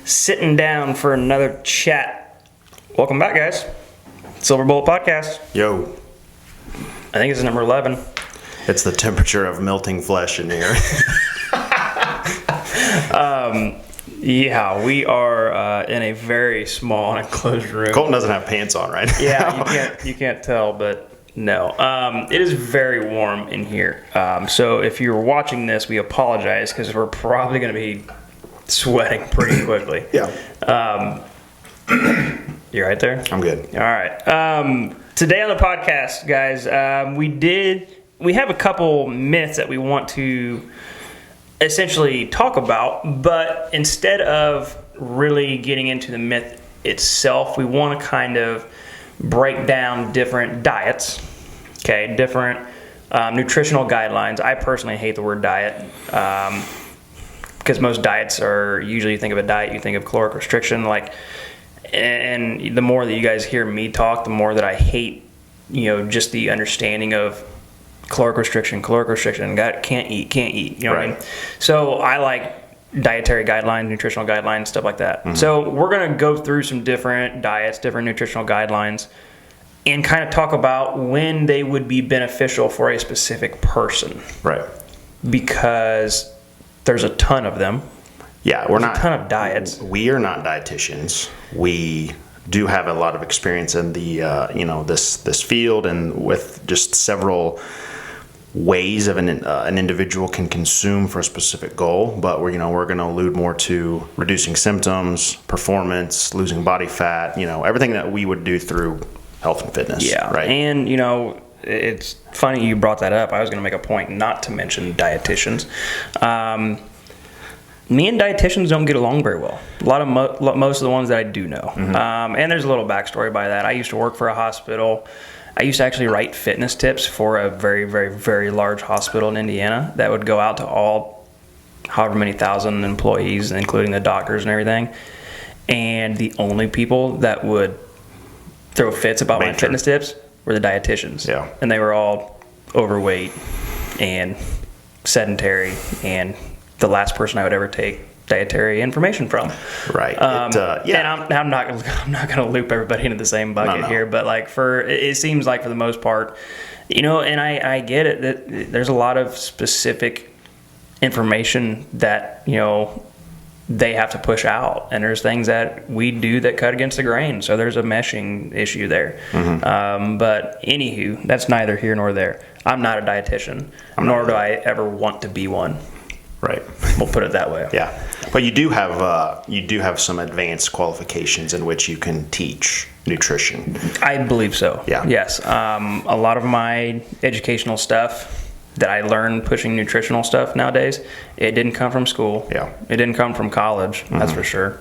sitting down for another chat. Welcome back, guys. Silver Bullet Podcast. Yo. I think this is number 11. It's the temperature of melting flesh in here. Yeah, we are in a very small and enclosed room. Colton doesn't have pants on right now. Yeah, you can't tell, but no. It is very warm in here. So if you're watching this, we apologize because we're probably going to be sweating pretty quickly. Yeah. You right there? I'm good. All right. Today on the podcast, guys, we have a couple myths that we want to essentially talk about, but instead of really getting into the myth itself, we want to kind of break down different diets, okay, different nutritional guidelines. I personally hate the word diet because most diets are, usually you think of a diet, you think of caloric restriction, and the more that you guys hear me talk, the more that I hate, just the understanding of caloric restriction, God, can't eat, you know right. what I mean? So I like dietary guidelines, nutritional guidelines, stuff like that. Mm-hmm. So we're going to go through some different diets, different nutritional guidelines, and kind of talk about when they would be beneficial for a specific person. Right. Because there's a ton of them. Yeah, there's a ton of diets. We are not dietitians. We do have a lot of experience in the this field, and with just several ways of an individual can consume for a specific goal. But we're going to allude more to reducing symptoms, performance, losing body fat, everything that we would do through health and fitness. Yeah, right. And it's funny you brought that up. I was going to make a point not to mention dietitians. Me and dietitians don't get along very well. Most of the ones that I do know. Mm-hmm. And there's a little backstory by that. I used to work for a hospital. I used to actually write fitness tips for a very, very, very large hospital in Indiana that would go out to all however many thousand employees, including the doctors and everything. And the only people that would throw fits about my fitness tips were the dietitians. Yeah. And they were all overweight and sedentary, and the last person I would ever take dietary information from. Right. Yeah. And I'm not going to loop everybody into the same bucket here, but it seems like for the most part, and I get it that there's a lot of specific information that they have to push out, and there's things that we do that cut against the grain. So there's a meshing issue there. Mm-hmm. But anywho, that's neither here nor there. I'm not a dietitian, nor do I ever want to be one. Right. We'll put it that way. Yeah. But you do have some advanced qualifications in which you can teach nutrition. I believe so. Yeah. Yes. A lot of my educational stuff that I learned pushing nutritional stuff nowadays, it didn't come from school. Yeah. It didn't come from college. Mm-hmm. That's for sure.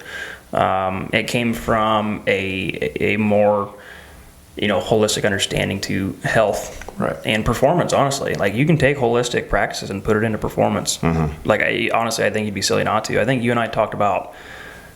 It came from a more holistic understanding to health. Right. And performance, honestly. You can take holistic practices and put it into performance. Mm-hmm. I think you'd be silly not to. I think you and I talked about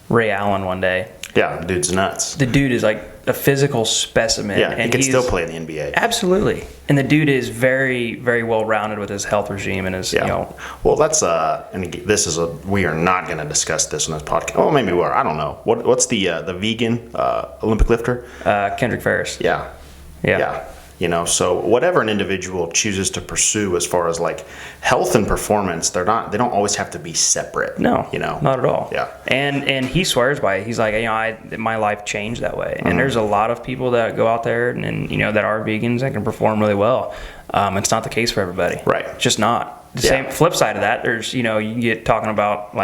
Ray Allen one day. Yeah, the dude's nuts. The dude is like a physical specimen. Yeah, and he could still play in the NBA. Absolutely. And the dude is very, very well rounded with his health regime and his, Well, that's we are not going to discuss this on this podcast. Oh, maybe we are. I don't know. What's the vegan Olympic lifter? Kendrick Ferris. Yeah. So whatever an individual chooses to pursue as far as health and performance, they don't always have to be separate. No, not at all. Yeah. And he swears by it. He's like, my life changed that way. Mm-hmm. And there's a lot of people that go out there and that are vegans that can perform really well. It's not the case for everybody. Right. It's just not. The same flip side of that, there's, you get talking about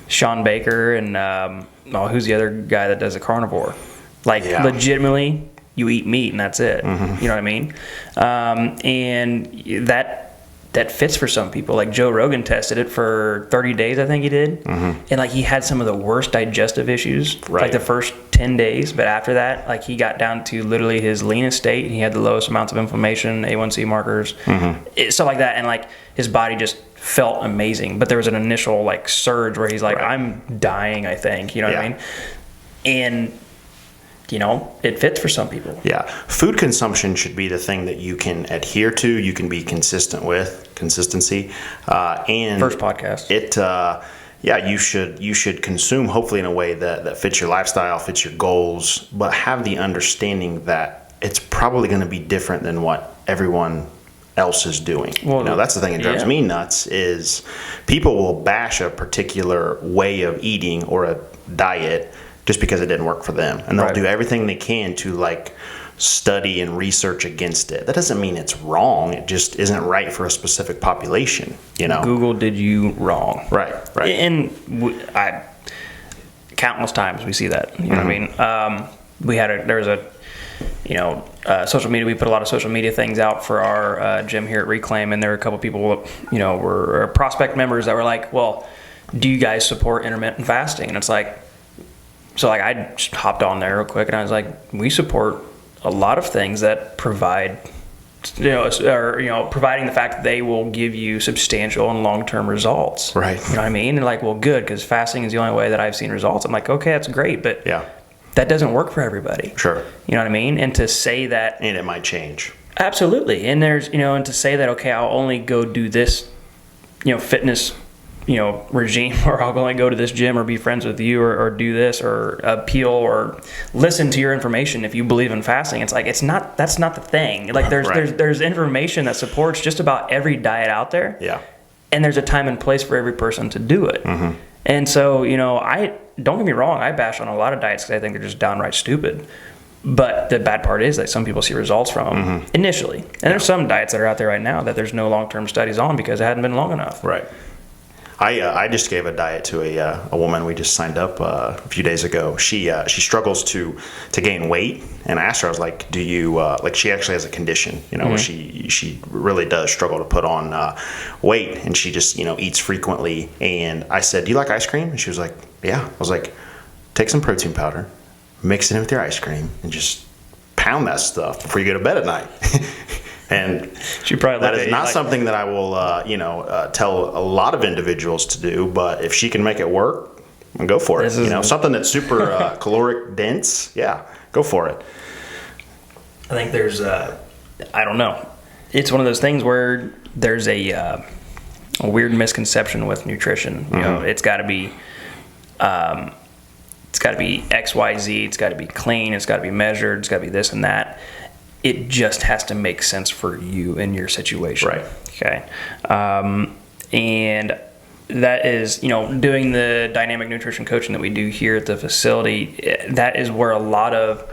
Sean Baker and who's the other guy that does a carnivore? Legitimately, you eat meat and that's it. Mm-hmm. You know what I mean? And that fits for some people. Joe Rogan tested it for 30 days, I think he did. Mm-hmm. And he had some of the worst digestive issues, the first 10 days. But after that, he got down to literally his leanest state, and he had the lowest amounts of inflammation, A1C markers, stuff like that. And his body just felt amazing. But there was an initial surge where he's like, I'm dying, I think. You know what I mean? And it fits for some people. Yeah. Food consumption should be the thing that you can adhere to, you can be consistent with, consistency. And first podcast. yeah, you should consume hopefully in a way that fits your lifestyle, fits your goals, but have the understanding that it's probably going to be different than what everyone else is doing. Well, That's the thing that drives me nuts is people will bash a particular way of eating or a diet just because it didn't work for them, and they'll do everything they can to like study and research against it. That doesn't mean it's wrong. It just isn't right for a specific population. Google did you wrong. Right. And countless times we see that. You know what I mean? There was a social media. We put a lot of social media things out for our gym here at Reclaim, and there were a couple people, were prospect members that were like, "Well, do you guys support intermittent fasting?" And it's like, I just hopped on there real quick, and I was like, "We support a lot of things that provide, providing the fact that they will give you substantial and long-term results." Right. You know what I mean? And like, well, good, because fasting is the only way that I've seen results. I'm like, okay, that's great, but that doesn't work for everybody. Sure. You know what I mean? And to say that, and it might change. Absolutely. And there's, and to say that, okay, I'll only go do this, fitness, regime, or I'll only go to this gym or be friends with you or do this or appeal or listen to your information if you believe in fasting. It's like, that's not the thing. Like there's information that supports just about every diet out there. Yeah. And there's a time and place for every person to do it. Mm-hmm. And so, don't get me wrong, I bash on a lot of diets because I think they're just downright stupid. But the bad part is that some people see results from them initially. And there's some diets that are out there right now that there's no long-term studies on because it hadn't been long enough. Right. I just gave a diet to a woman we just signed up a few days ago. She struggles to gain weight, and I asked her, I was like, do you she actually has a condition, where she really does struggle to put on weight, and she just eats frequently. And I said, do you like ice cream? And she was like, yeah. I was like, take some protein powder, mix it in with your ice cream, and just pound that stuff before you go to bed at night. And she probably that is not something that I will, tell a lot of individuals to do. But if she can make it work, go for it. Something that's super caloric dense, go for it. I think there's, I don't know. It's one of those things where there's a weird misconception with nutrition. It's got to be, X, Y, Z. It's got to be clean. It's got to be measured. It's got to be this and that. It just has to make sense for you in your situation. Right. Okay. And that is, doing the dynamic nutrition coaching that we do here at the facility, that is where a lot of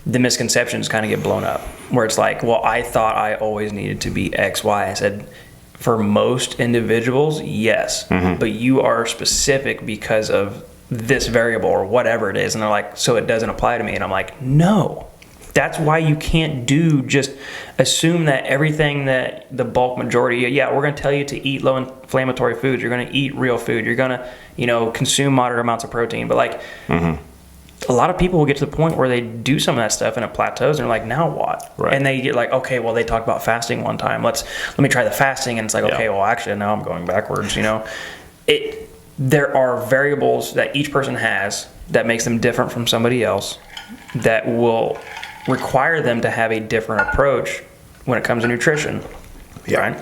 the misconceptions kind of get blown up. Where it's like, well, I thought I always needed to be X, Y. I said, for most individuals, yes. But you are specific because of this variable or whatever it is. And they're like, so it doesn't apply to me. And I'm like, no. That's why you can't just assume that everything that the bulk majority, we're going to tell you to eat low inflammatory foods. You're going to eat real food. You're going to, consume moderate amounts of protein. But a lot of people will get to the point where they do some of that stuff and it plateaus and they're like, now what? Right. And they get like, okay, well, they talked about fasting one time. Let me try the fasting. And it's like, okay, well, actually, now I'm going backwards, There are variables that each person has that makes them different from somebody else that will require them to have a different approach when it comes to nutrition. Yeah. Right?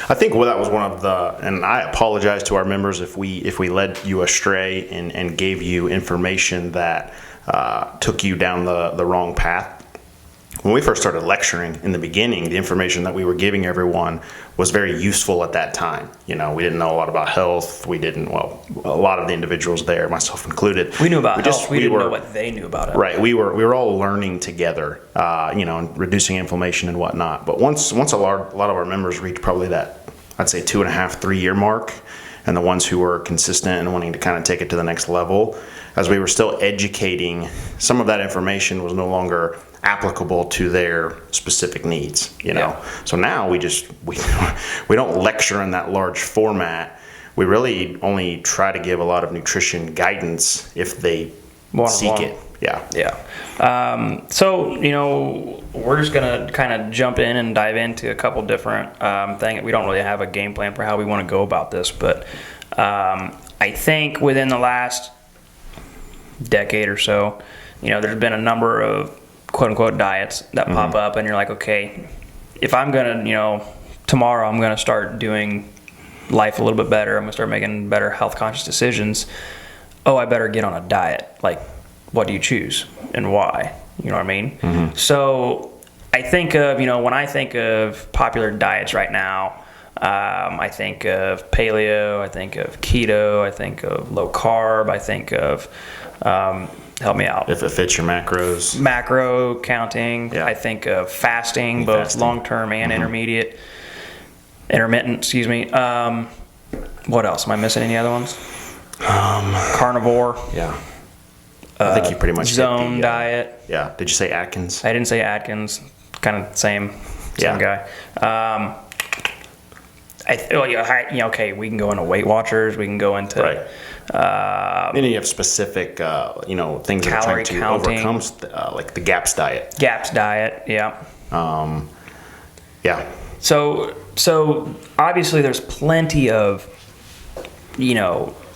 I think that was one of and I apologize to our members if we led you astray and gave you information that took you down the wrong path. When we first started lecturing in the beginning, the information that we were giving everyone was very useful at that time. We didn't know a lot about health. We didn't, a lot of the individuals there, myself included. We knew about health. We didn't know what they knew about it. Right. We were all learning together, and reducing inflammation and whatnot. But once a lot of our members reached probably that, I'd say 2.5, 3 year mark, and the ones who were consistent and wanting to kind of take it to the next level, as we were still educating, some of that information was no longer applicable to their specific needs, So now we don't lecture in that large format. We really only try to give a lot of nutrition guidance if they seek it. Yeah. So, we're just going to kind of jump in and dive into a couple different things. We don't really have a game plan for how we want to go about this, but I think within the last decade or so, there's been a number of quote-unquote diets that pop up, and you're like, okay, if I'm going to, tomorrow I'm going to start doing life a little bit better. I'm going to start making better health conscious decisions. Oh, I better get on a diet. Like, what do you choose and why? You know what I mean? So I think of, when I think of popular diets right now, I think of paleo, I think of keto, I think of low carb, I think of, help me out. If it fits your macros. Macro counting. Yeah. I think of fasting, both long-term and intermittent, excuse me. What else? Am I missing any other ones? Carnivore. Yeah. I think you pretty much zone diet. Yeah. Did you say Atkins? I didn't say Atkins. Kind of same guy. Okay, we can go into Weight Watchers. We can go into then you have specific, things that are trying to overcome, like the GAPS diet. GAPS diet, yeah. Yeah. So obviously there's plenty of,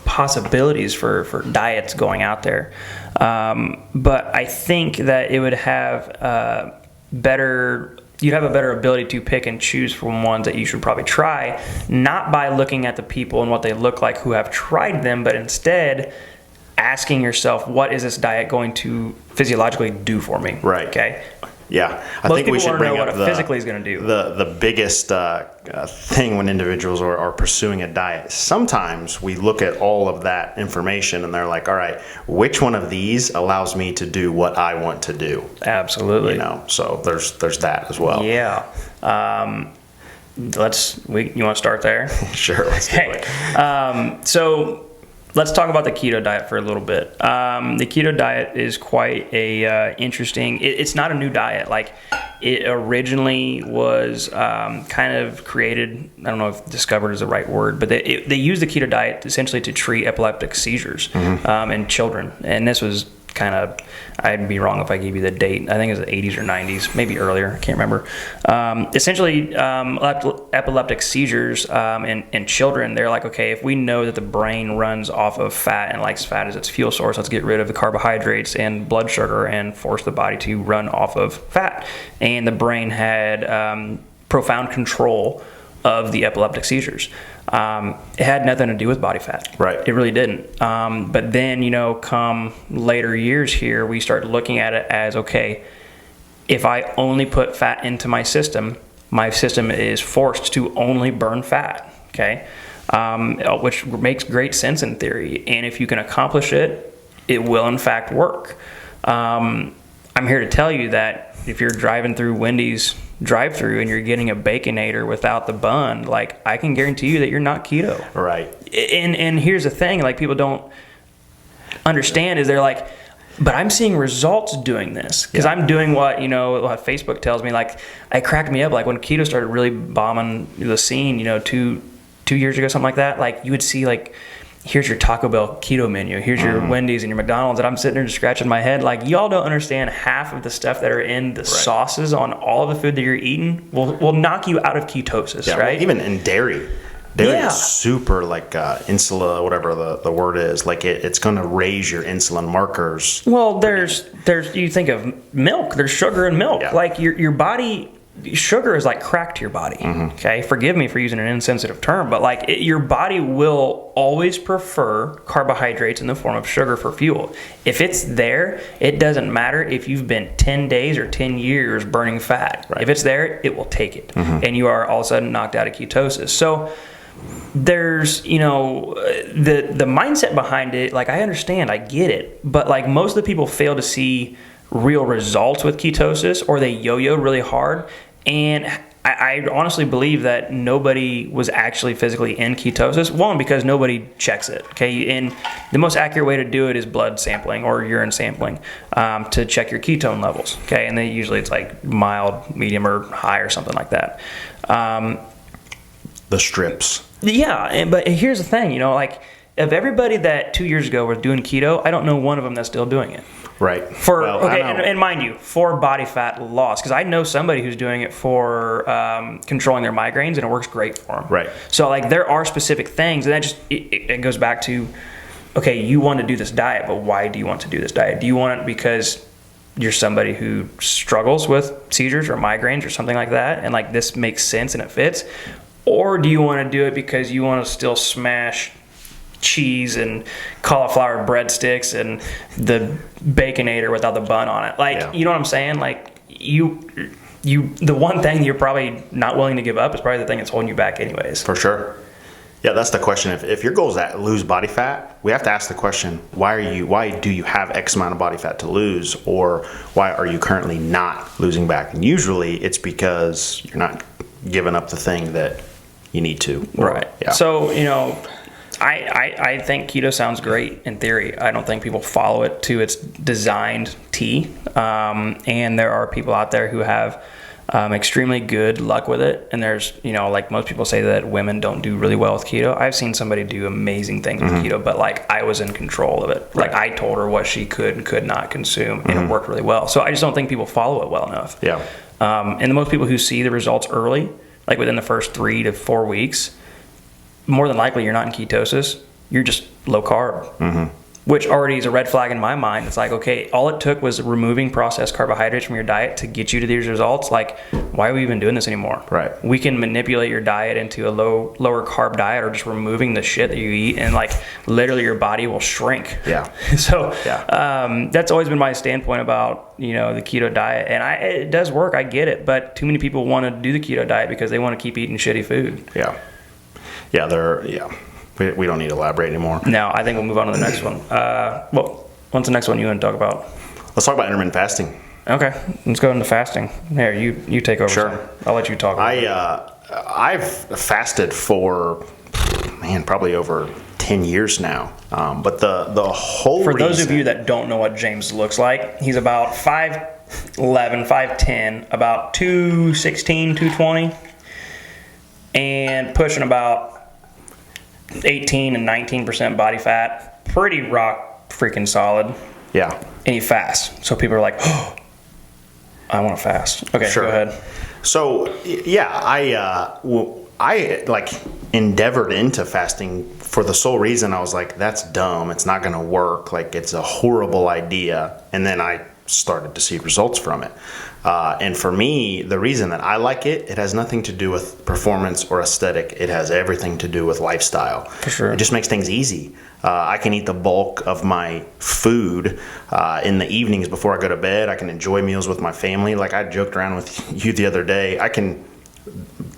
possibilities for diets going out there. But I think that it would have you'd have a better ability to pick and choose from ones that you should probably try, not by looking at the people and what they look like who have tried them, but instead asking yourself, what is this diet going to physiologically do for me? Right. Okay. Yeah, I think we should bring up what it physically is going to do. The biggest thing when individuals are pursuing a diet. Sometimes we look at all of that information and they're like, all right, which one of these allows me to do what I want to do? Absolutely. So there's that as well. Yeah. You want to start there? Sure. Let's do it. So let's talk about the keto diet for a little bit. The keto diet is quite a interesting. It's not a new diet. Like, it originally was kind of created. I don't know if discovered is the right word, but they used the keto diet essentially to treat epileptic seizures in children. And this was kind of, I'd be wrong if I gave you the date. I think it was the 80s or 90s, maybe earlier. I can't remember. Essentially, epileptic seizures in children, they're like, okay, if we know that the brain runs off of fat and likes fat as its fuel source, let's get rid of the carbohydrates and blood sugar and force the body to run off of fat. And the brain had profound control of the epileptic seizures. It had nothing to do with body fat. Right. It really didn't. But then, come later years here, we start looking at it as, okay, if I only put fat into my system is forced to only burn fat, okay? Which makes great sense in theory. And if you can accomplish it, it will in fact work. I'm here to tell you that if you're driving through Wendy's drive-through and you're getting a Baconator without the bun, like, I can guarantee you that you're not keto. Right. And here's the thing, like, people don't understand is they're like, but I'm seeing results doing this because I'm doing what Facebook tells me. Like, it cracked me up. Like, when keto started really bombing the scene, 2 years ago, something like that. Like, you would see, like, here's your Taco Bell keto menu, here's your Wendy's and your McDonald's, and I'm sitting there just scratching my head like, y'all don't understand half of the stuff that are in the sauces on all of the food that you're eating will knock you out of ketosis, right? Well, even in dairy is super, like, insulin, whatever the word is, like, it's going to raise your insulin markers. Well, there's you think of milk, there's sugar in milk. Like, your body, sugar is like crack to your body. Okay, forgive me for using an insensitive term, but like, your body will always prefer carbohydrates in the form of sugar for fuel. If it's there, it doesn't matter if you've been 10 days or 10 years burning fat. If it's there, it will take it, and you are all of a sudden knocked out of ketosis. So there's the mindset behind it. Like, I understand, I get it, but like, most of the people fail to see real results with ketosis, or they yo-yo really hard. And I honestly believe that nobody was actually physically in ketosis. One, because nobody checks it. Okay, and the most accurate way to do it is blood sampling or urine sampling to check your ketone levels. Okay, and then usually it's like mild, medium, or high, or something like that. The strips. Yeah, but here's the thing. Like, of everybody that 2 years ago was doing keto, I don't know one of them that's still doing it. Right. And mind you, for body fat loss, because I know somebody who's doing it for controlling their migraines, and it works great for them. Right. So like, there are specific things, and that just it goes back to, okay, you want to do this diet, but why do you want to do this diet? Do you want it because you're somebody who struggles with seizures or migraines or something like that, and like, this makes sense and it fits? Or do you want to do it because you want to still smash cheese and cauliflower breadsticks and the Baconator without the bun on it? Like, you know what I'm saying? Like, the one thing you're probably not willing to give up is probably the thing that's holding you back anyways. For sure. Yeah, that's the question. If your goal is to lose body fat, we have to ask the question, why do you have X amount of body fat to lose, or why are you currently not losing back? And usually it's because you're not giving up the thing that you need to. Right. Yeah. So, I think keto sounds great in theory. I don't think people follow it to its designed T. And there are people out there who have extremely good luck with it. And there's, like most people say that women don't do really well with keto. I've seen somebody do amazing things with keto, but like I was in control of it. Right. Like I told her what she could and could not consume, and it worked really well. So I just don't think people follow it well enough. Yeah. And the most people who see the results early, like within the first 3 to 4 weeks, more than likely you're not in ketosis. You're just low carb, which already is a red flag in my mind. It's like, okay, all it took was removing processed carbohydrates from your diet to get you to these results. Like, why are we even doing this anymore? Right. We can manipulate your diet into a lower carb diet, or just removing the shit that you eat, and like literally your body will shrink. Yeah. So that's always been my standpoint about the keto diet, and it does work. I get it, but too many people want to do the keto diet because they want to keep eating shitty food. Yeah. We don't need to elaborate anymore. No, I think we'll move on to the next one. What's the next one you want to talk about? Let's talk about intermittent fasting. Okay, let's go into fasting. Here, you take over. Sure. I'll let you talk. I've fasted for, probably over 10 years now. But the whole For reason, those of you that don't know what James looks like, he's about 5'11", 5'10", about 216, 220, and pushing about 18 and 19% body fat. Pretty rock freaking solid. Yeah. And he fasts. So people are like, oh, I want to fast. Okay, Sure. go ahead. So, yeah, I like endeavored into fasting for the sole reason I was like, that's dumb. It's not going to work. Like, it's a horrible idea. And then I started to see results from it. And for me, the reason that I like it, it has nothing to do with performance or aesthetic. It has everything to do with lifestyle. For sure. It just makes things easy. I can eat the bulk of my food in the evenings before I go to bed. I can enjoy meals with my family. Like I joked around with you the other day.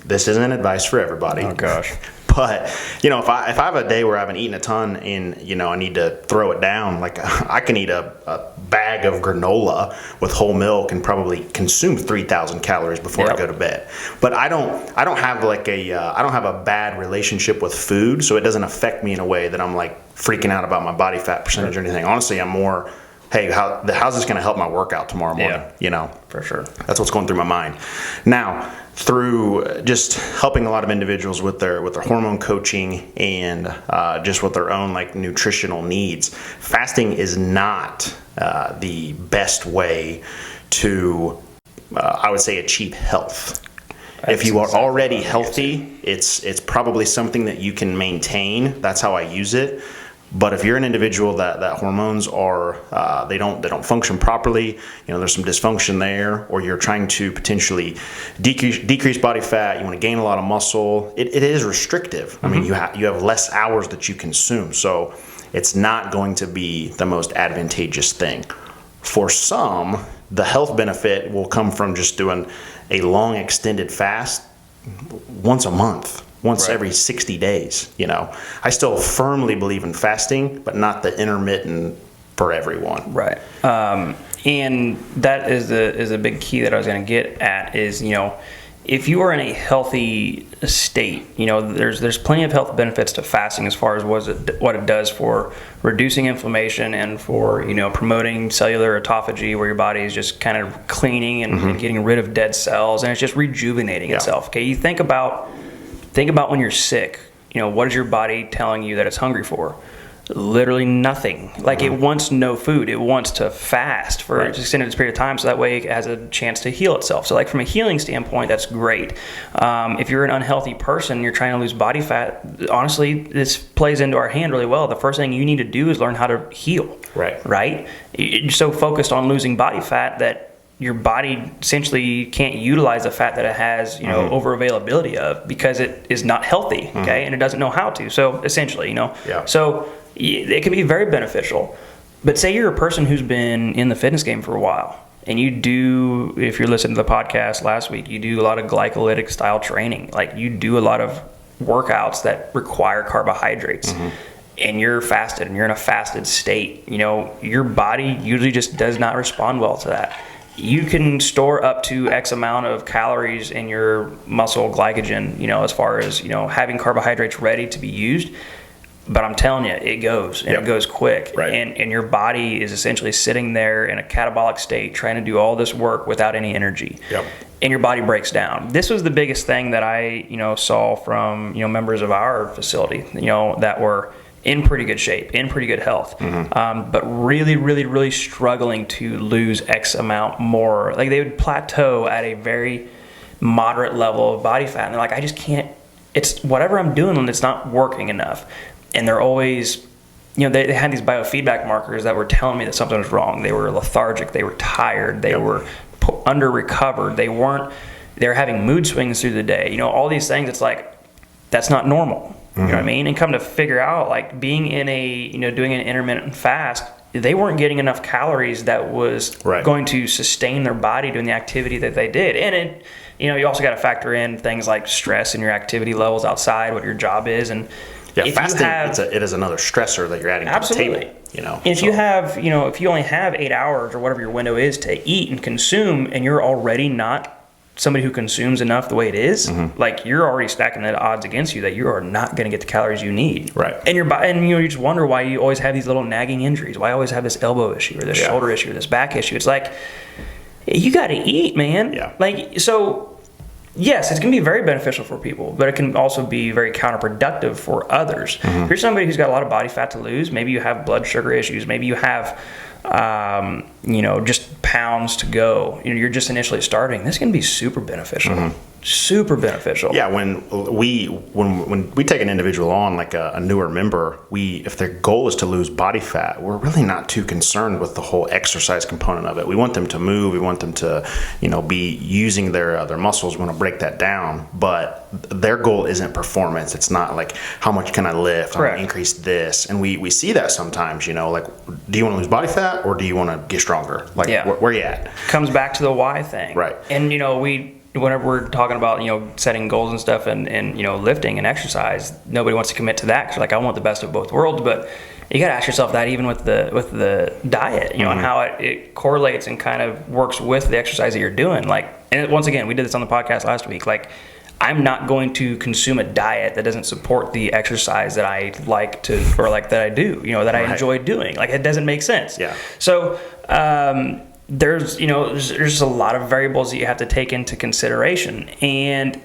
This isn't advice for everybody. Oh gosh. But, if I have a day where I haven't eaten a ton and, I need to throw it down, like I can eat a bag of granola with whole milk and probably consume 3,000 calories before I go to bed. But I don't have I don't have a bad relationship with food, so it doesn't affect me in a way that I'm like freaking out about my body fat percentage or anything. Honestly, I'm more, hey, how's this going to help my workout tomorrow morning? For sure. That's what's going through my mind. Now, through just helping a lot of individuals with their hormone coaching and just with their own like nutritional needs, fasting is not the best way to, I would say, achieve health. If you are already healthy, it's probably something that you can maintain. That's how I use it. But if you're an individual that hormones are they don't function properly, there's some dysfunction there, or you're trying to potentially decrease body fat, you want to gain a lot of muscle, it is restrictive. I mean, you have less hours that you consume, so it's not going to be the most advantageous thing. For some, the health benefit will come from just doing a long extended fast once a month. Once every 60 days, I still firmly believe in fasting, but not the intermittent for everyone. Right. And that is a big key that I was going to get at is, if you are in a healthy state, there's plenty of health benefits to fasting as far as what it does for reducing inflammation and for, promoting cellular autophagy, where your body is just kind of cleaning and getting rid of dead cells, and it's just rejuvenating itself. Okay. You think about when you're sick, what is your body telling you that it's hungry for? Literally nothing. Like it wants no food. It wants to fast for an extended period of time, so that way it has a chance to heal itself. So like from a healing standpoint, that's great. If you're an unhealthy person, you're trying to lose body fat, honestly, this plays into our hand really well. The first thing you need to do is learn how to heal. Right? You're so focused on losing body fat that your body essentially can't utilize the fat that it has, over availability of, because it is not healthy, okay, and it doesn't know how to. So essentially, so it can be very beneficial. But say you're a person who's been in the fitness game for a while, and you do, if you're listening to the podcast last week, you do a lot of glycolytic style training. Like, you do a lot of workouts that require carbohydrates. And you're fasted and you're in a fasted state, your body usually just does not respond well to that. You can store up to X amount of calories in your muscle glycogen, as far as, having carbohydrates ready to be used. But I'm telling you, it goes, and it goes quick. Right. And your body is essentially sitting there in a catabolic state trying to do all this work without any energy. And your body breaks down. This was the biggest thing that I, saw from, members of our facility, that were in pretty good shape, in pretty good health, but really, really, really struggling to lose X amount more. Like, they would plateau at a very moderate level of body fat, and they're like, I just can't, it's whatever I'm doing, and it's not working enough. And they're always, they had these biofeedback markers that were telling me that something was wrong. They were lethargic, they were tired, they were under recovered, they were having mood swings through the day, all these things. It's like, that's not normal. You know what I mean? And come to figure out, like, being in a, doing an intermittent fast, they weren't getting enough calories that was going to sustain their body doing the activity that they did. And it, you also got to factor in things like stress and your activity levels outside, what your job is. And fasting, it is another stressor that you're adding to the table. And if you have, if you only have 8 hours or whatever your window is to eat and consume, and you're already not somebody who consumes enough the way it is, like, you're already stacking the odds against you that you are not going to get the calories you need. And your body, and you just wonder why you always have these little nagging injuries. Why I always have this elbow issue or this shoulder issue or this back issue. It's like, you got to eat, man. Like, so yes, it's going to be very beneficial for people, but it can also be very counterproductive for others. If you're somebody who's got a lot of body fat to lose, maybe you have blood sugar issues, maybe you have just pounds to go, you're just initially starting, this can be super beneficial. Super beneficial. When we take an individual on, like a newer member, if their goal is to lose body fat, we're really not too concerned with the whole exercise component of it. We want them to move, we want them to, be using their muscles. We want to break that down, but their goal isn't performance. It's not like, how much can I lift? I'm gonna increase this. And we see that sometimes, like, do you want to lose body fat or do you want to get stronger? Like, where you at? Comes back to the why thing. And whenever we're talking about, setting goals and stuff and lifting and exercise, nobody wants to commit to that, because, like, I want the best of both worlds. But you got to ask yourself that even with the diet, and how it correlates and kind of works with the exercise that you're doing. Like, and once again, we did this on the podcast last week. Like, I'm not going to consume a diet that doesn't support the exercise that I like to, or like that I do, that I enjoy doing. Like, it doesn't make sense. So, there's there's a lot of variables that you have to take into consideration, and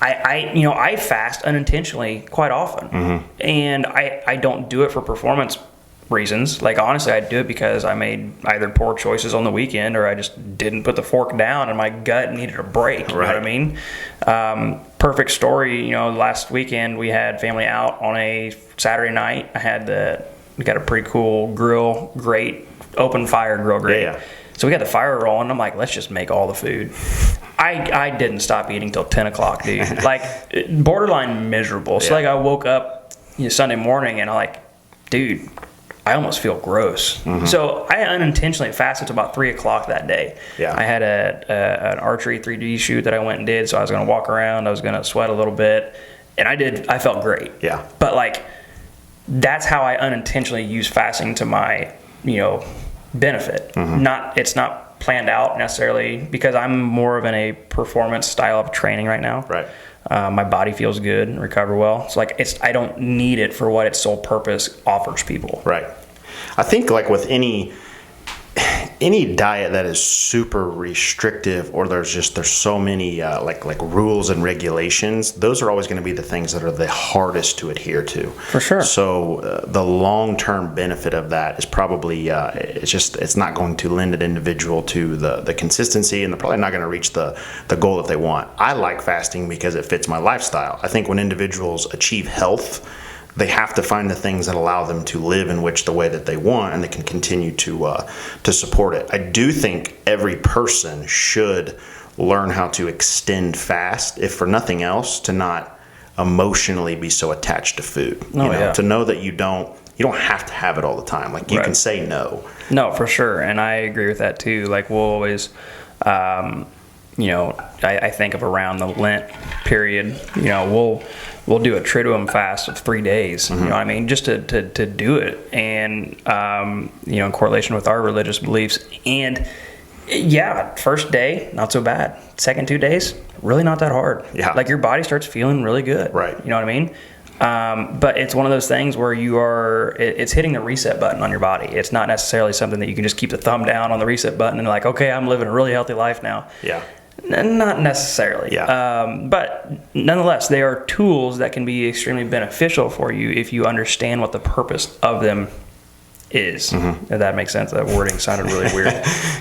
I fast unintentionally quite often, and I don't do it for performance reasons. Like, honestly, I do it because I made either poor choices on the weekend, or I just didn't put the fork down and my gut needed a break. You know what I mean? Perfect story. Last weekend we had family out on a Saturday night. We got a pretty cool grill, great open fire grill grate. So we got the fire rolling. I'm like, let's just make all the food. I didn't stop eating till 10 o'clock, dude. Like, borderline miserable. So like, I woke up Sunday morning and I'm like, dude, I almost feel gross. So I unintentionally fasted until about 3 o'clock that day. I had an archery 3D shoot that I went and did. So I was going to walk around. I was going to sweat a little bit. And I felt great. But, like, that's how I unintentionally use fasting to my, benefit. It's not planned out necessarily, because I'm more of in a performance style of training right now. My body feels good and recover well. So, like, I don't need it for what its sole purpose offers people. I think, like, with any diet that is super restrictive, or there's so many like rules and regulations, those are always going to be the things that are the hardest to adhere to. For sure. So the long-term benefit of that is probably it's not going to lend an individual to the consistency, and they're probably not going to reach the goal that they want. I like fasting because it fits my lifestyle. I think when individuals achieve health, they have to find the things that allow them to live in which the way that they want, and they can continue to support it. I do think every person should learn how to extend fast, if for nothing else, to not emotionally be so attached to food. To know that you don't have to have it all the time. Like, you can say no. No, for sure. And I agree with that too. Like, we'll always, I think of around the Lent period, we'll do a Triduum fast of 3 days, you know what I mean? Just to do it. And, in correlation with our religious beliefs. And first day, not so bad. Second 2 days, really not that hard. Yeah. Like, your body starts feeling really good. Right. You know what I mean? But it's one of those things where it's hitting the reset button on your body. It's not necessarily something that you can just keep the thumb down on the reset button and like, okay, I'm living a really healthy life now. Yeah. Not necessarily. Yeah. But nonetheless, they are tools that can be extremely beneficial for you if you understand what the purpose of them is. If that makes sense. That wording sounded really weird.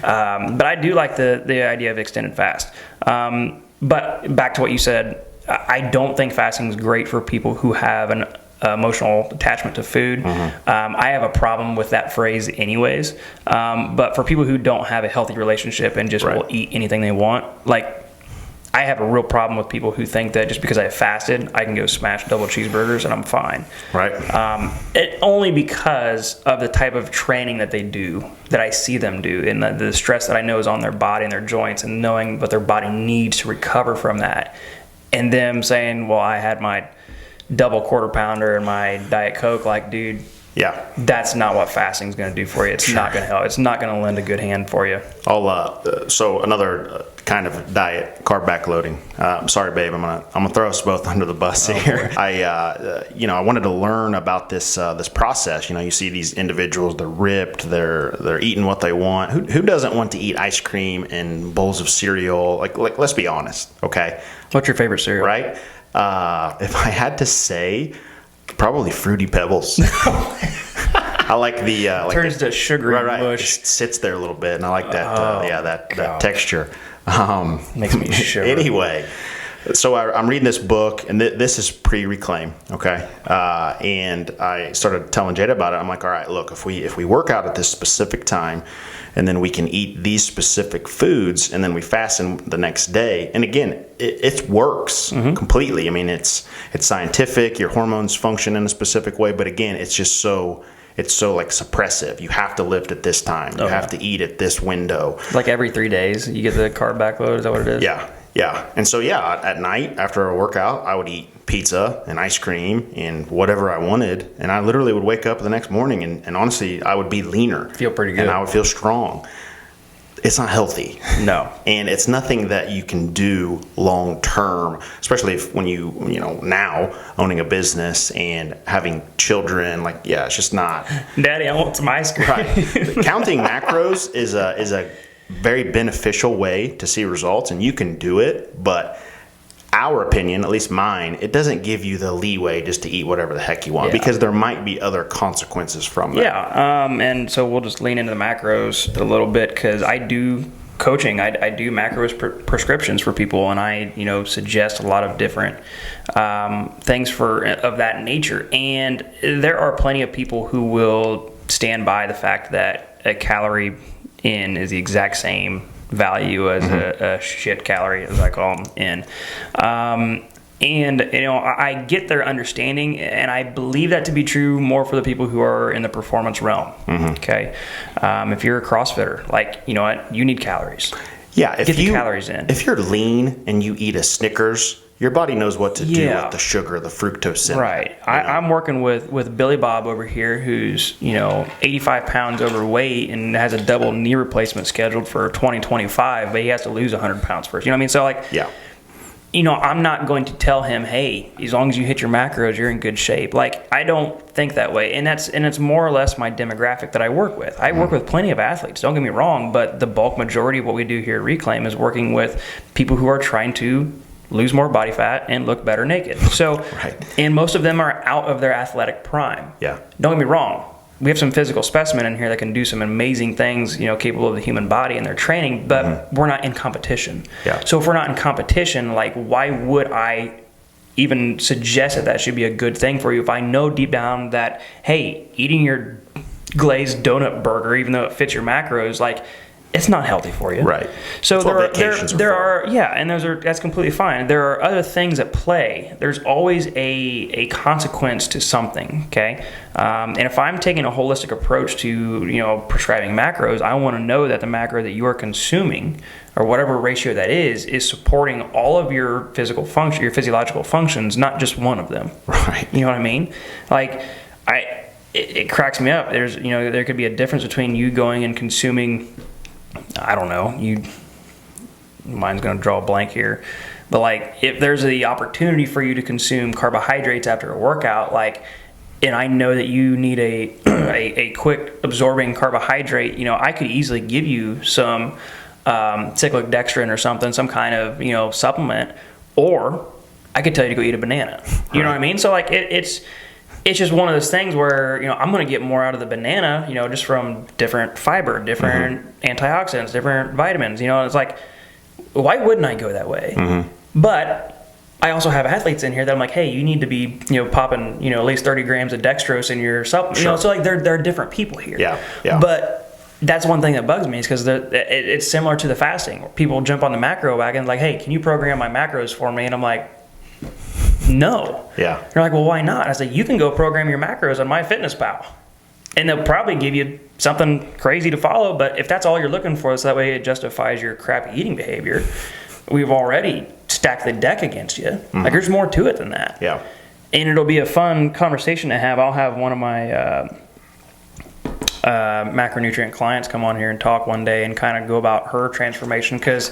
But I do like the idea of extended fast. But back to what you said, I don't think fasting is great for people who have an emotional attachment to food. I have a problem with that phrase anyways. But for people who don't have a healthy relationship and just will eat anything they want, like, I have a real problem with people who think that just because I fasted, I can go smash double cheeseburgers and I'm fine. Right. Only because of the type of training that they do, that I see them do, and the stress that I know is on their body and their joints, and knowing what their body needs to recover from that. And them saying, well, I had my double quarter pounder and my Diet Coke. Like, dude, that's not what fasting is going to do for you. It's not going to help. It's not going to lend a good hand for you. So another kind of diet, carb backloading. Sorry, babe, I'm gonna throw us both under the bus here. Boy. I wanted to learn about this process. You see these individuals, they're ripped, they're eating what they want. Who doesn't want to eat ice cream and bowls of cereal? Like let's be honest, okay? What's your favorite cereal? Right? If I had to say, probably Fruity Pebbles. I like the turns to sugary mush. It sits there a little bit, and I like that that texture. Makes me shiver. Anyway, so I'm reading this book, and this is pre-Reclaim, okay? And I started telling Jada about it. I'm like, all right, look, if we work out at this specific time, and then we can eat these specific foods, and then we fasten the next day. And again, it works completely. I mean, it's scientific. Your hormones function in a specific way, but again, it's so like suppressive. You have to lift at this time. You have to eat at this window. Like every 3 days, you get the carb backload. Is that what it is? Yeah. And so, at night after a workout, I would eat pizza and ice cream and whatever I wanted. And I literally would wake up the next morning and honestly, I would be leaner. Feel pretty good. And I would feel strong. It's not healthy. No. And it's nothing that you can do long term, especially when you now owning a business and having children. Like, it's just not. Daddy, I want some ice cream. Right. Counting macros is a very beneficial way to see results, and you can do it, but our opinion, at least mine, it doesn't give you the leeway just to eat whatever the heck you want, because there might be other consequences from that. And so we'll just lean into the macros a little bit, because I do coaching. I do macros prescriptions for people, and I suggest a lot of different things of that nature. And there are plenty of people who will stand by the fact that a calorie in is the exact same value as a shit calorie, as I call them, in. And I get their understanding, and I believe that to be true more for the people who are in the performance realm. Okay, if you're a CrossFitter, like, you know what, you need calories. Yeah, get the calories in. If you're lean and you eat a Snickers, your body knows what to do with the sugar, the fructose in it. Right. I'm working with Billy Bob over here, who's 85 pounds overweight and has a double knee replacement scheduled for 2025, but he has to lose 100 pounds first. You know what I mean? So I'm not going to tell him, hey, as long as you hit your macros, you're in good shape. Like, I don't think that way. And it's more or less my demographic that I work with. I work with plenty of athletes, don't get me wrong, but the bulk majority of what we do here at Reclaim is working with people who are trying to lose more body fat and look better naked. So, and most of them are out of their athletic prime. Yeah. Don't get me wrong. We have some physical specimen in here that can do some amazing things, capable of the human body in their training, but we're not in competition. Yeah. So if we're not in competition, like, why would I even suggest that should be a good thing for you if I know deep down that, hey, eating your glazed donut burger, even though it fits your macros, like, it's not healthy for you. Right. So There are and that's completely fine. There are other things at play. There's always a consequence to something, okay? And if I'm taking a holistic approach to, prescribing macros, I want to know that the macro that you are consuming, or whatever ratio that is supporting all of your your physiological functions, not just one of them. Right. You know what I mean? Like, it cracks me up. There could be a difference between you going and consuming, I don't know, mine's going to draw a blank here, but like, if there's the opportunity for you to consume carbohydrates after a workout, like, and I know that you need a quick absorbing carbohydrate, I could easily give you some cyclic dextrin or something, some kind of, supplement, or I could tell you to go eat a banana. You know what I mean? So like, it's just one of those things where, I'm going to get more out of the banana, just from different fiber, different antioxidants, different vitamins, it's like, why wouldn't I go that way? But I also have athletes in here that I'm like, hey, you need to be, popping, at least 30 grams of dextrose in your supplement. Sure. So like, there are different people here. Yeah. But that's one thing that bugs me, is because it's similar to the fasting. People jump on the macro wagon like, hey, can you program my macros for me? And I'm like, no. Yeah. They're like, well, why not? I said, you can go program your macros on MyFitnessPal, and they'll probably give you something crazy to follow. But if that's all you're looking for, so that way it justifies your crappy eating behavior, we've already stacked the deck against you. Like, there's more to it than that. Yeah. And it'll be a fun conversation to have. I'll have one of my macronutrient clients come on here and talk one day and kind of go about her transformation, because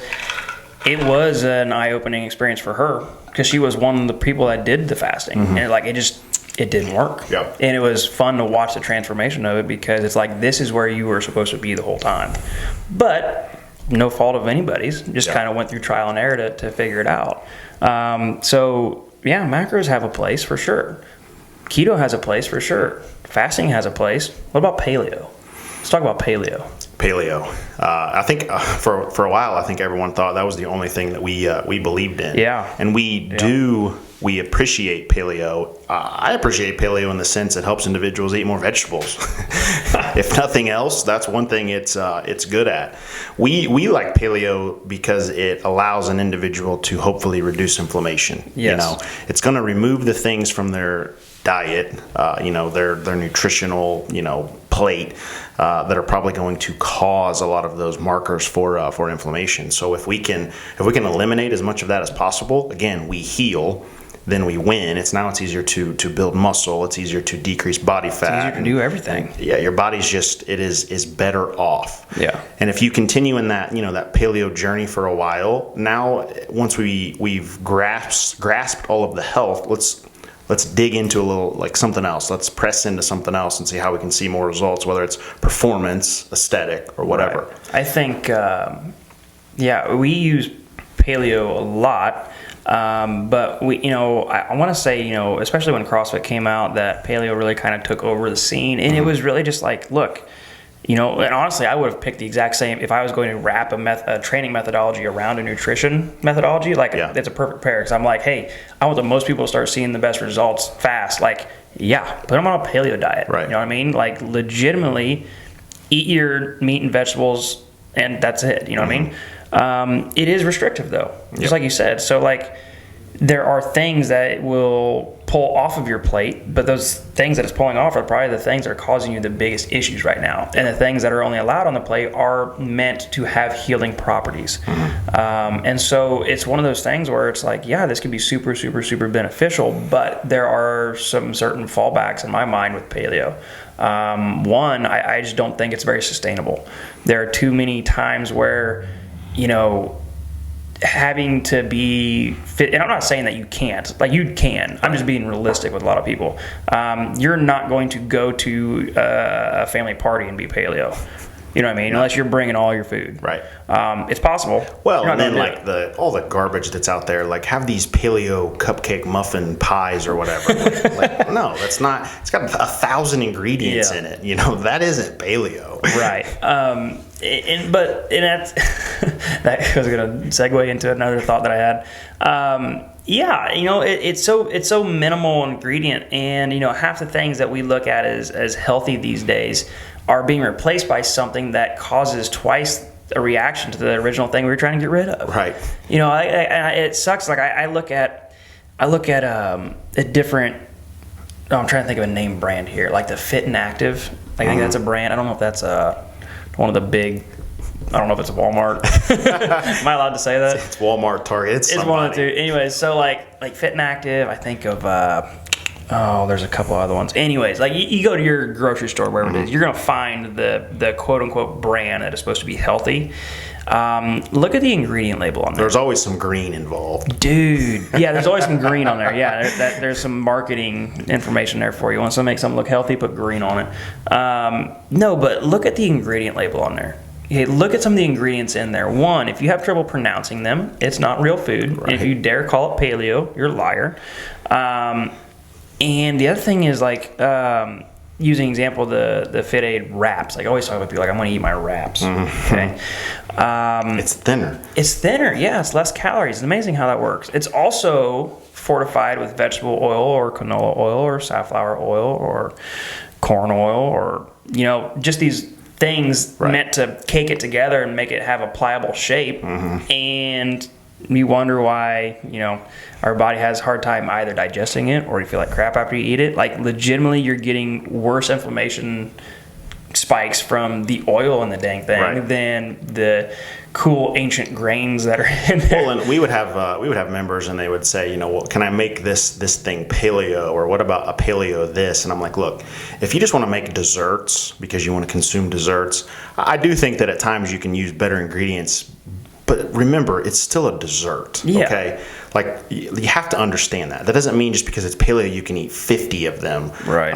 it was an eye-opening experience for her, because she was one of the people that did the fasting, and it didn't work. Yep. And it was fun to watch the transformation of it, because it's like, this is where you were supposed to be the whole time. But no fault of anybody's, just kind of went through trial and error to figure it out. So yeah, macros have a place for sure. Keto has a place for sure. Fasting has a place. What about paleo? Let's talk about paleo. I think for a while, I think everyone thought that was the only thing that we believed in. Yeah. And we appreciate paleo. I appreciate paleo in the sense it helps individuals eat more vegetables. If nothing else, that's one thing it's good at. We like paleo because it allows an individual to hopefully reduce inflammation. Yes. It's going to remove the things from their diet, their nutritional, plate, that are probably going to cause a lot of those markers for inflammation. So if we can eliminate as much of that as possible, again, we heal, then we win. It's easier to build muscle. It's easier to decrease body fat. It's easier to do everything. Yeah, your body's is better off. Yeah. And if you continue in that, that paleo journey for a while, now once we've grasped all of the health, let's dig into a little, like, something else. Let's press into something else and see how we can see more results, whether it's performance, aesthetic, or whatever. Right. I think, we use paleo a lot. But I want to say, especially when CrossFit came out, that paleo really kind of took over the scene, and it was really just like, look, and honestly, I would have picked the exact same if I was going to wrap a training methodology around a nutrition methodology. Like, it's a perfect pair, because I'm like, hey, I want the most people to start seeing the best results fast. Like, put them on a paleo diet. Right. You know what I mean? Like, legitimately eat your meat and vegetables, and that's it. You know what I mean? It is restrictive, though, just like you said. So, like, there are things that will pull off of your plate, but those things that it's pulling off are probably the things that are causing you the biggest issues right now. And the things that are only allowed on the plate are meant to have healing properties. And so it's one of those things where it's like, this can be super, super, super beneficial, but there are some certain fallbacks in my mind with paleo. One, I just don't think it's very sustainable. There are too many times where, having to be fit, and I'm not saying that you can't, like, you can. I'm just being realistic with a lot of people. You're not going to go to a family party and be paleo. You know what I mean? Unless you're bringing all your food. Right. It's possible. Well, and then all the garbage that's out there, like, have these paleo cupcake muffin pies or whatever. No, that's not. It's got 1,000 ingredients in it. That isn't paleo. Right. But that's that was going to segue into another thought that I had. Yeah, it's so minimal ingredient, and half the things that we look at as healthy these days are being replaced by something that causes twice a reaction to the original thing we were trying to get rid of. Right. It sucks. Like I look at a different. Oh, I'm trying to think of a name brand here, like the Fit and Active. I think that's a brand. I don't know if that's one of the big. I don't know if it's Walmart. Am I allowed to say that? It's Walmart, Target. It's one of the two. Anyways, so like Fit and Active, I think of. There's a couple other ones. Anyways, like you go to your grocery store, wherever it is, you're gonna find the quote unquote brand that is supposed to be healthy. Look at the ingredient label on there. There's always some green involved. Dude, yeah, there's always some green on there. Yeah, there's some marketing information there for you. Want to make something look healthy, put green on it. No, but look at the ingredient label on there. Okay, look at some of the ingredients in there. One, if you have trouble pronouncing them, it's not real food. Right. And if you dare call it paleo, you're a liar. And the other thing is like using example the Fit Aid wraps. Like I always talk about people like I'm going to eat my wraps. Mm-hmm. Okay, it's thinner. It's thinner. Yeah, it's less calories. It's amazing how that works. It's also fortified with vegetable oil or canola oil or safflower oil or corn oil or just these things meant to cake it together and make it have a pliable shape. Mm-hmm. And you wonder why our body has a hard time either digesting it or you feel like crap after you eat it. Like legitimately you're getting worse inflammation spikes from the oil in the dang thing than the cool ancient grains that are in there. Well, and we would have members and they would say, well, can I make this thing paleo, or what about a paleo this? And I'm like, look, if you just want to make desserts because you want to consume desserts, I do think that at times you can use better ingredients. But remember, it's still a dessert, okay? Like, you have to understand that. That doesn't mean just because it's paleo you can eat 50 of them. Right.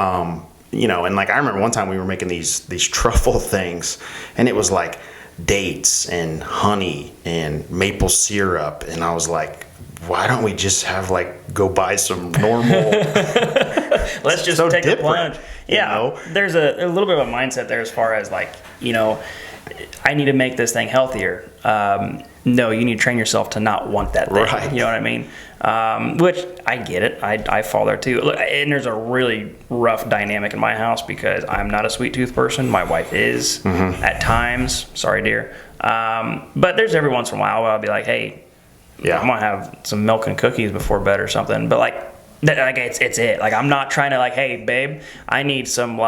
And like I remember one time we were making these truffle things, and it was like dates and honey and maple syrup, and I was like, why don't we just go buy some normal... Let's just take a plunge. Yeah, there's a little bit of a mindset there as far as I need to make this thing healthier. No, you need to train yourself to not want that thing. Right. You know what I mean? Which I get it. I fall there too. Look, and there's a really rough dynamic in my house because I'm not a sweet tooth person. My wife is at times. Sorry, dear. But there's every once in a while where I'll be like, hey, I'm gonna have some milk and cookies before bed or something. But it's it. Like I'm not trying to hey, babe, I need some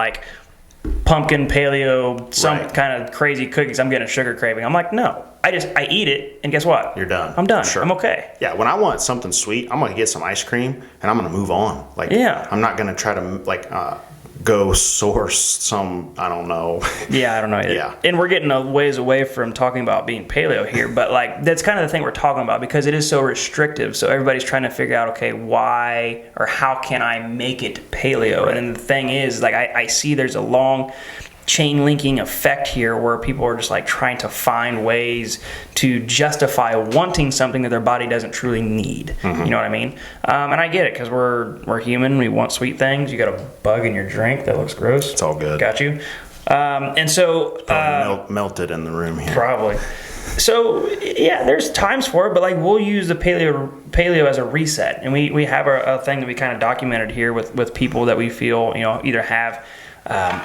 pumpkin paleo, some kind of crazy cookies. I'm getting a sugar craving. I'm like, no, I eat it, and guess what? You're done. I'm done. Sure. I'm okay. Yeah, when I want something sweet, I'm gonna get some ice cream, and I'm gonna move on. I'm not gonna try to go source some, I don't know. Yeah, I don't know either. Yeah. And we're getting a ways away from talking about being paleo here, but that's kind of the thing we're talking about because it is so restrictive. So everybody's trying to figure out, okay, why or how can I make it paleo? Right. And then the thing is, I see there's a long chain linking effect here where people are just trying to find ways to justify wanting something that their body doesn't truly need. Mm-hmm. You know what I mean? And I get it because we're human. We want sweet things. You got a bug in your drink that looks gross. It's all good. Got you. And so melted in the room here. Probably. So yeah, there's times for it, but we'll use the paleo as a reset, and we have a thing that we kind of documented here with people that we feel either have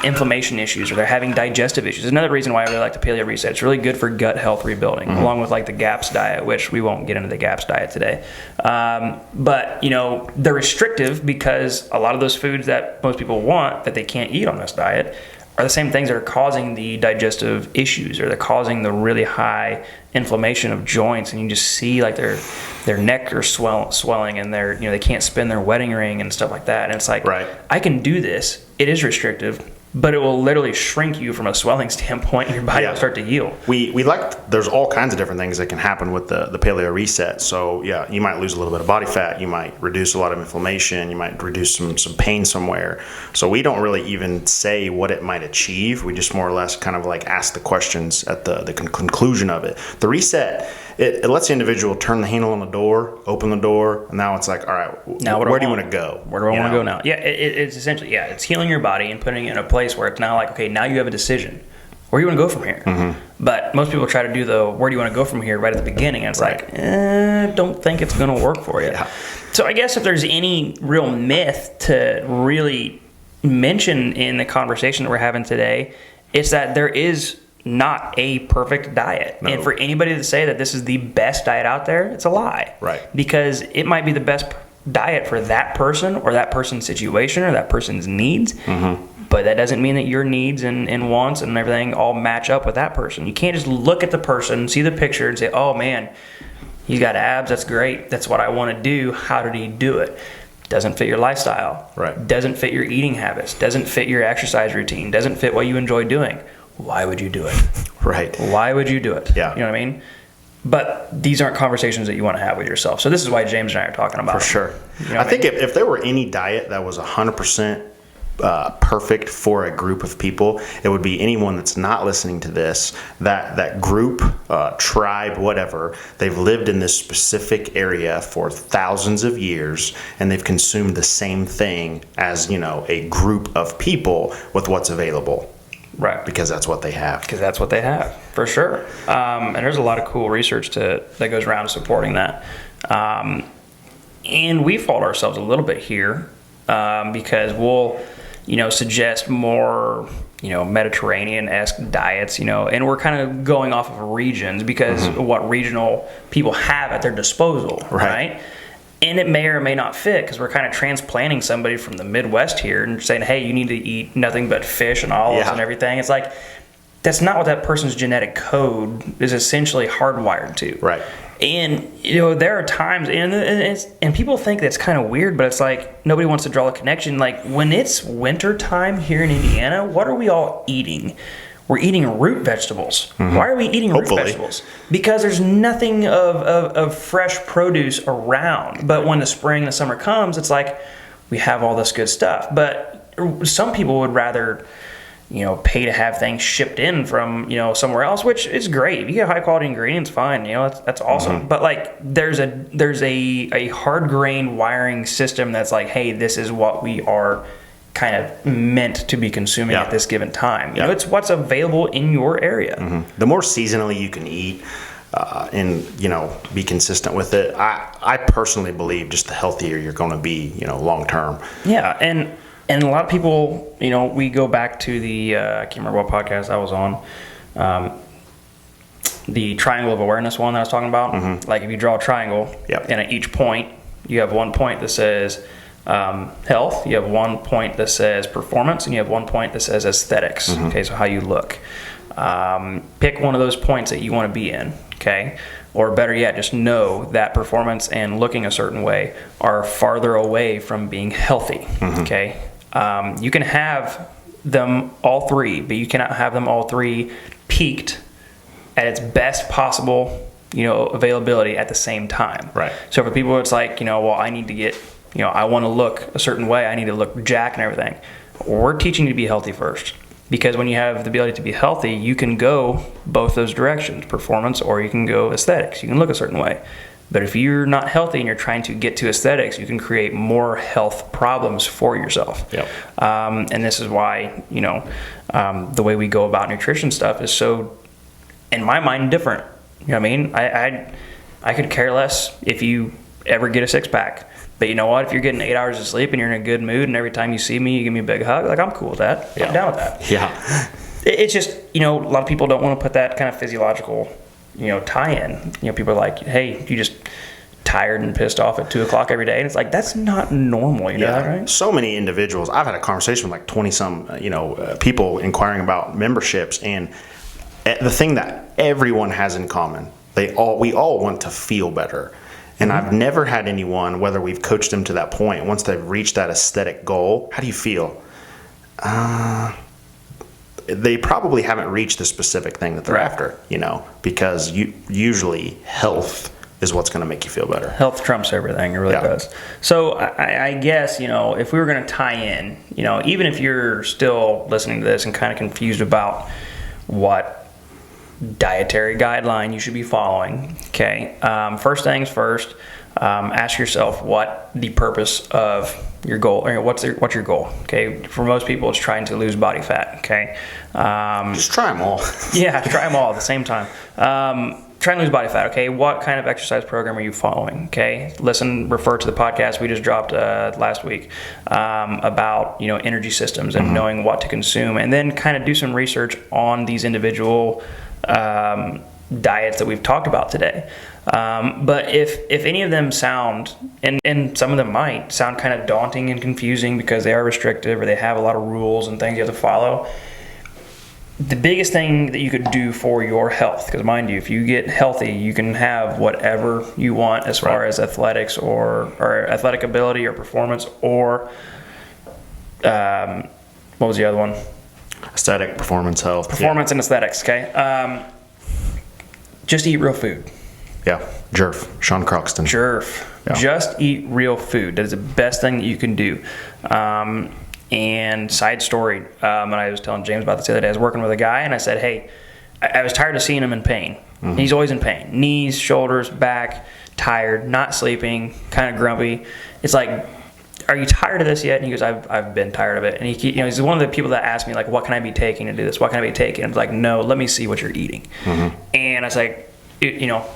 inflammation issues or they're having digestive issues. Another reason why I really like the paleo reset. It's really good for gut health rebuilding, along with the GAPS diet, which we won't get into the GAPS diet today. But they're restrictive because a lot of those foods that most people want that they can't eat on this diet are the same things that are causing the digestive issues, or they're causing the really high inflammation of joints, and you just see their neck are swelling, and they can't spin their wedding ring and stuff like that. And it's I can do this. It is restrictive, but it will literally shrink you from a swelling standpoint, and your body will start to heal. There's all kinds of different things that can happen with the paleo reset. So yeah, you might lose a little bit of body fat, you might reduce a lot of inflammation, you might reduce some pain somewhere. So we don't really even say what it might achieve. We just more or less kind of ask the questions at the conclusion of it. The reset, it lets the individual turn the handle on the door, open the door, and now it's all right, now where do you want to go? Where do I want to go now? Yeah, it's essentially, it's healing your body and putting it in a place where it's now okay, now you have a decision. where do you want to go from here? But most people try to do the where do you want to go from here right at the beginning, and it's like, don't think it's going to work for you. So I guess if there's any real myth to really mention in the conversation that we're having today, it's that there is not a perfect diet. And for anybody to say that this is the best diet out there, it's a lie. Because it might be the best diet for that person or that person's situation or that person's needs. But that doesn't mean that your needs and wants and everything all match up with that person. You can't just look at the person, see the picture, and say, oh man, he's got abs, that's great, that's what I want to do, how did he do it? Doesn't fit your lifestyle, doesn't fit your eating habits, doesn't fit your exercise routine, doesn't fit what you enjoy doing. Why would you do it? Why would you do it? You know what I mean? But these aren't conversations that you want to have with yourself. So this is why James and I are talking about it. For sure. You know I think if there were any diet that was 100% perfect for a group of people, it would be anyone that's not listening to this, that group, tribe, whatever. They've lived in this specific area for thousands of years, and they've consumed the same thing as, a group of people with what's available. Because that's what they have. For sure. And there's a lot of cool research that goes around supporting that. And we fault ourselves a little bit here because we'll, suggest more, Mediterranean-esque diets, and we're kind of going off of regions because of what regional people have at their disposal, right? And it may or may not fit because we're kind of transplanting somebody from the Midwest here and saying, hey, you need to eat nothing but fish and olives and everything. It's like, that's not what that person's genetic code is essentially hardwired to. And, there are times, and people think that's kind of weird, but it's like nobody wants to draw a connection. Like when it's winter time here in Indiana, what are we all eating? We're eating root vegetables. Why are we eating root vegetables? Because there's nothing of fresh produce around. But when the spring, the summer comes, it's like we have all this good stuff. But some people would rather, pay to have things shipped in from, somewhere else, which is great. If you get high quality ingredients, fine. That's awesome. But like there's a hard grained wiring system that's like, hey, this is what we are kind of meant to be consuming at this given time. It's what's available in your area. The more seasonally you can eat and be consistent with it, I personally believe just the healthier you're going to be, long term. And a lot of people, we go back to the I can't remember what podcast I was on, the triangle of awareness one that I was talking about. Like if you draw a triangle and at each point you have one point that says health, you have one point that says performance, and you have one point that says aesthetics. Okay, so how you look. Pick one of those points that you want to be in, okay? Or better yet, just know that performance and looking a certain way are farther away from being healthy, okay? You can have them all three, but you cannot have them all three peaked at its best possible, availability at the same time. So for people, it's like, well, I need to get, I want to look a certain way. I need to look jacked and everything. We're teaching you to be healthy first. Because when you have the ability to be healthy, you can go both those directions, performance, or you can go aesthetics. You can look a certain way. But if you're not healthy and you're trying to get to aesthetics, you can create more health problems for yourself. And this is why, the way we go about nutrition stuff is so, in my mind, different. You know what I mean? I could care less if you ever get a six-pack. But you know what? If you're getting 8 hours of sleep and you're in a good mood and every time you see me, you give me a big hug, like I'm cool with that. I'm down with that. It's just, a lot of people don't want to put that kind of physiological, tie-in. People are like, hey, you just tired and pissed off at 2 o'clock every day. And it's like, that's not normal, you know that, right? So many individuals. I've had a conversation with like 20-some, people inquiring about memberships. And the thing that everyone has in common, we all want to feel better. And I've never had anyone, whether we've coached them to that point, once they've reached that aesthetic goal, how do you feel? They probably haven't reached the specific thing that they're after, because usually health is what's going to make you feel better. Health trumps everything. It really does. So I guess, if we were going to tie in, even if you're still listening to this and kind of confused about what dietary guideline you should be following, okay? First things first, ask yourself what the purpose of your goal, or what's your goal? Okay, for most people, it's trying to lose body fat. Okay, just try them all. yeah, try them all at the same time. Try and lose body fat. Okay, what kind of exercise program are you following? Okay, refer to the podcast we just dropped last week about energy systems and knowing what to consume, and then kind of do some research on these individual diets that we've talked about today. But if any of them sound, and some of them might sound kind of daunting and confusing because they are restrictive or they have a lot of rules and things you have to follow, the biggest thing that you could do for your health, because mind you, if you get healthy, you can have whatever you want as far as athletics or athletic ability or performance, or what was the other one? Aesthetic, performance, health. Performance and aesthetics, okay? Just eat real food. Yeah, Jerf, Sean Croxton. Jerf. Yeah. Just eat real food. That is the best thing that you can do. And side story, and I was telling James about this the other day. I was working with a guy, and I said, hey, I was tired of seeing him in pain. Mm-hmm. He's always in pain. Knees, shoulders, back, tired, not sleeping, kind of grumpy. It's like, are you tired of this yet? And he goes, I've been tired of it. And he's one of the people that asked me, like, what can I be taking to do this? What can I be taking? I was like, no, let me see what you're eating. Mm-hmm. And I was like,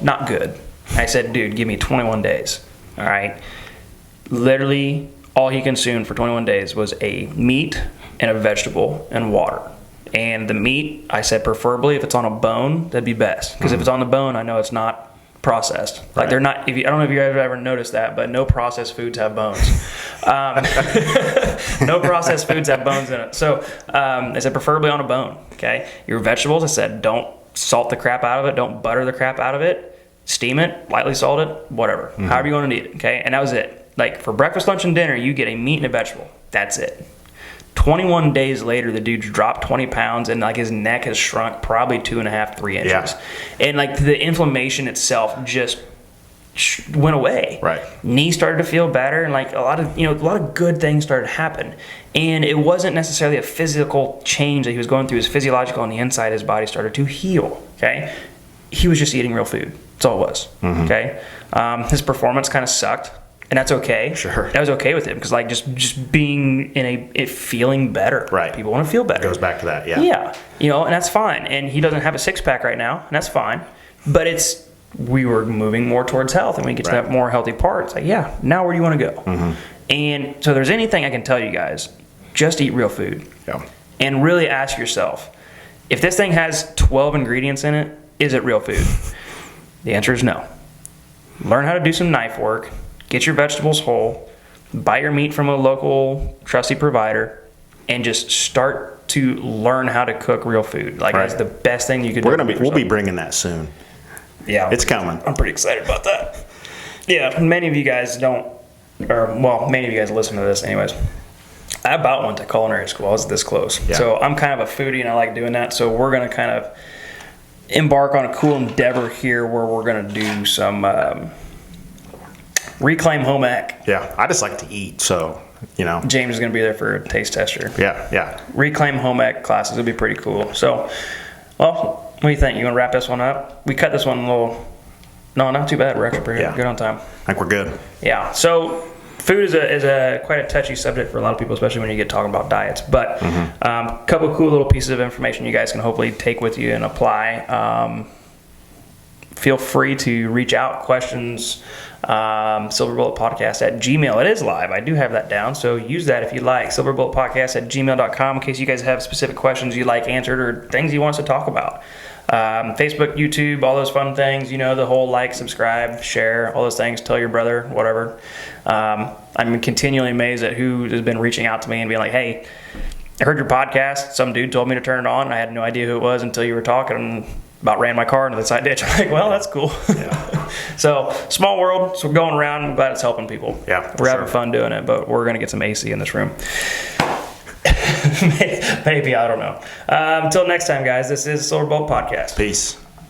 not good. I said, dude, give me 21 days. All right. Literally, all he consumed for 21 days was a meat and a vegetable and water. And the meat, I said, preferably if it's on a bone, that'd be best. Because if it's on the bone, I know it's not processed. Like right. They're not. I don't know if you guys have ever noticed that, but no processed foods have bones. No processed foods have bones in it. So I said preferably on a bone. Okay. Your vegetables, I said, don't salt the crap out of it. Don't butter the crap out of it. Steam it, lightly salt it, whatever. Mm-hmm. However you want to eat it. Okay. And that was it. Like for breakfast, lunch, and dinner, you get a meat and a vegetable. That's it. 21 days later, the dude's dropped 20 pounds and like his neck has shrunk probably 2.5, 3 inches. Yeah. And like the inflammation itself just went away. Right. Knees started to feel better, and like a lot of good things started to happen. And it wasn't necessarily a physical change that he was going through. It was physiological on the inside. His body started to heal. Okay. He was just eating real food. That's all it was. Mm-hmm. Okay. His performance kind of sucked. And that's okay. Sure. I was okay with it because like just being in it feeling better. Right. People want to feel better. It goes back to that. Yeah. Yeah. And that's fine. And he doesn't have a 6-pack right now, and that's fine. But we were moving more towards health, and we get to that more healthy part. It's like, yeah, now where do you want to go? Mm-hmm. And so there's anything I can tell you guys, just eat real food. Yeah. And really ask yourself, if this thing has 12 ingredients in it, is it real food? The answer is no. Learn how to do some knife work. Get your vegetables whole, buy your meat from a local trusty provider, and just start to learn how to cook real food. Like that's the best thing you could do. We'll be bringing that soon. Yeah. It's coming. I'm pretty excited about that. Yeah, many of you guys many of you guys listen to this anyways. I about went to culinary school. I was this close. Yeah. So I'm kind of a foodie and I like doing that. So we're going to kind of embark on a cool endeavor here where we're going to do some reclaim home ec. Yeah, I just like to eat, so, James is going to be there for a taste tester. Yeah. Reclaim home ec classes would be pretty cool. So, well, what do you think? You want to wrap this one up? We cut this one a little... No, not too bad. We're actually pretty good on time. I think we're good. Yeah, so food is a quite a touchy subject for a lot of people, especially when you get talking about diets. But a couple of cool little pieces of information you guys can hopefully take with you and apply. Feel free to reach out, questions, silverbulletpodcast@gmail. It is live. I do have that down, so use that if you like. silverbulletpodcast@gmail.com in case you guys have specific questions you like answered or things you want us to talk about. Facebook, YouTube, all those fun things, the whole like, subscribe, share, all those things, tell your brother, whatever. I'm continually amazed at who has been reaching out to me and being like, hey, I heard your podcast. Some dude told me to turn it on. I had no idea who it was until you were talking and about ran my car into the side ditch. I'm like, well, that's cool. Yeah. So, small world. So, we're going around. I'm glad it's helping people. Yeah. We're having fun doing it, but we're going to get some AC in this room. Maybe, I don't know. Until next time, guys, this is Silver Bullet Podcast. Peace.